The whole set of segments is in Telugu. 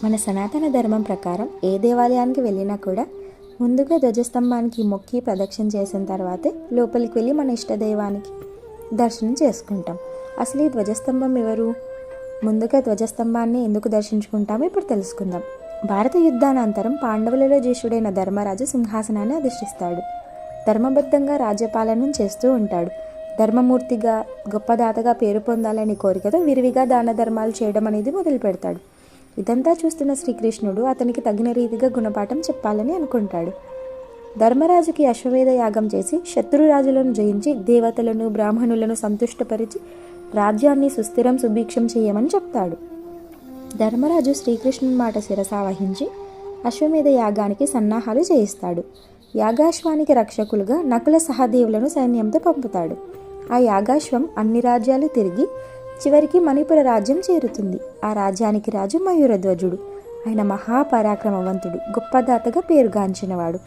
మన సనాతన ధర్మం ప్రకారం ఏ దేవాలయానికి వెళ్ళినా కూడా ముందుగా ధ్వజస్తంభానికి మొక్కి ప్రదక్షిణ చేసిన తర్వాతే లోపలికి వెళ్ళి మన ఇష్టదైవానికి దర్శనం చేసుకుంటాం. అసలు ఈ ధ్వజస్తంభం ఎవరు? ముందుగా ధ్వజస్తంభాన్ని ఎందుకు దర్శించుకుంటామో ఇప్పుడు తెలుసుకుందాం. భారత యుద్ధానంతరం పాండవులలో జ్యేష్ఠుడైన ధర్మరాజు సింహాసనాన్ని అధిష్ఠిస్తాడు. ధర్మబద్ధంగా రాజ్యపాలన చేస్తూ ఉంటాడు. ధర్మమూర్తిగా, గొప్పదాతగా పేరు పొందాలని కోరికతో విరివిగా దాన ధర్మాలు చేయడం అనేది మొదలు పెడతాడు. ఇదంతా చూస్తున్న శ్రీకృష్ణుడు అతనికి తగిన రీతిగా గుణపాఠం చెప్పాలని అనుకుంటాడు. ధర్మరాజుకి అశ్వమేధ యాగం చేసి శత్రురాజులను జయించి దేవతలను, బ్రాహ్మణులను సంతుష్టపరిచి రాజ్యాన్ని సుస్థిరం సుభిక్షం చేయమని చెప్తాడు. ధర్మరాజు శ్రీకృష్ణుని మాట శిరసావహించి అశ్వమేధ యాగానికి సన్నాహాలు చేయిస్తాడు. యాగాశ్వానికి రక్షకులుగా నకుల సహదేవులను సైన్యంతో పంపుతాడు. ఆ యాగాశ్వం అన్ని రాజ్యాలు తిరిగి చివరికి మణిపుర రాజ్యం చేరుతుంది. ఆ రాజ్యానికి రాజు మయూరధ్వజుడు. ఆయన మహాపరాక్రమవంతుడు, గొప్పదాతగా పేరుగాంచినవాడు.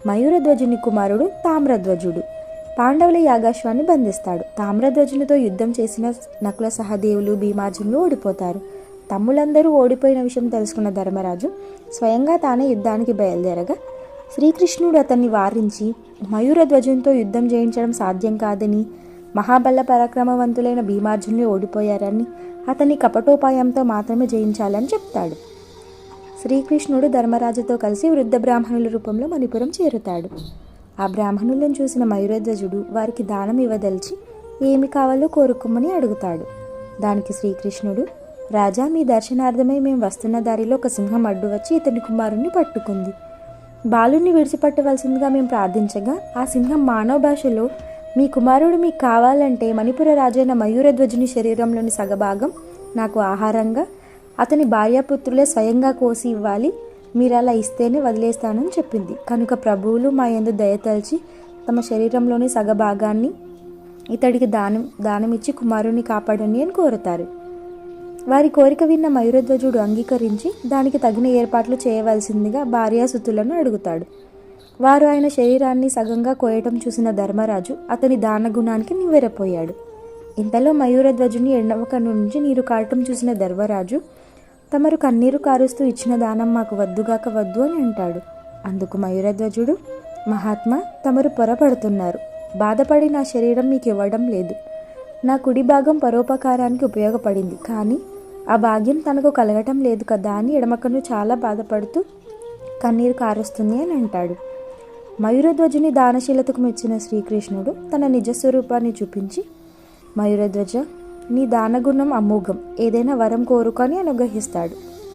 మయూరధ్వజుని కుమారుడు తామ్రధ్వజుడు పాండవుల యాగాశ్వాన్ని బంధిస్తాడు. తామ్రధ్వజునితో యుద్ధం చేసిన నకుల సహదేవులు, భీమార్జునులు ఓడిపోతారు. తమ్ములందరూ ఓడిపోయిన విషయం తెలుసుకున్న ధర్మరాజు స్వయంగా తానే యుద్ధానికి బయలుదేరగా శ్రీకృష్ణుడు అతన్ని వారించి మయూరధ్వజునితో యుద్ధం చేయించడం సాధ్యం కాదని, మహాబల పరాక్రమవంతులైన భీమార్జునులు ఓడిపోయారని, అతన్ని కపటోపాయంతో మాత్రమే జయించాలని చెప్తాడు. శ్రీకృష్ణుడు ధర్మరాజుతో కలిసి వృద్ధ బ్రాహ్మణుల రూపంలో మణిపురం చేరుతాడు. ఆ బ్రాహ్మణులను చూసిన మయూరధ్వజుడు వారికి దానం ఇవ్వదలిచి ఏమి కావాలో కోరుకోమని అడుగుతాడు. దానికి శ్రీకృష్ణుడు, రాజా, మీ దర్శనార్థమై మేము వస్తున్న దారిలో ఒక సింహం అడ్డు వచ్చి ఇతని కుమారుణ్ణి పట్టుకుంది. బాలుని విడిచిపట్టవలసిందిగా మేము ప్రార్థించగా ఆ సింహం మానవ భాషలో, మీ కుమారుడు మీకు కావాలంటే మణిపుర రాజైన మయూరధ్వజుని శరీరంలోని సగభాగం నాకు ఆహారంగా, అతని భార్యాపుత్రులే స్వయంగా కోసి ఇవ్వాలి, మీరు అలా ఇస్తేనే వదిలేస్తానని చెప్పింది. కనుక ప్రభువులు మా యందు దయతలిచి తమ శరీరంలోని సగభాగాన్ని ఇతడికి దానమిచ్చి కుమారుని కాపాడండి అని కోరుతారు. వారి కోరిక విన్న మయూరధ్వజుడు అంగీకరించి దానికి తగిన ఏర్పాట్లు చేయవలసిందిగా భార్యాసుతులను అడుగుతాడు. వారు ఆయన శరీరాన్ని సగంగా కోయటం చూసిన ధర్మరాజు అతని దానగుణానికి నివ్వెరపోయాడు. ఇంతలో మయూరధ్వజుని ఎడమ కన్ను నుంచి నీరు కారటం చూసిన ధర్మరాజు, తమరు కన్నీరు కారుస్తూ ఇచ్చిన దానం మాకు వద్దుగాక వద్దు అని అంటాడు. అందుకు మయూరధ్వజుడు, మహాత్మా, తమరు పొరపడుతున్నారు. బాధపడి నా శరీరం మీకు ఇవ్వడం లేదు. నా కుడి భాగం పరోపకారానికి ఉపయోగపడింది, కానీ ఆ భాగ్యం తనకు కలగటం లేదు కదా అని ఎడమకన్ను చాలా బాధపడుతూ కన్నీరు కారుస్తుంది అని అంటాడు. మయూరధ్వజుని దానశీలతకు మెచ్చిన శ్రీకృష్ణుడు తన నిజస్వరూపాన్ని చూపించి, మయూరధ్వజ, నీ దానగుణం అమోఘం, ఏదైనా వరం కోరుకొని అనుగ్రహిస్తాడు.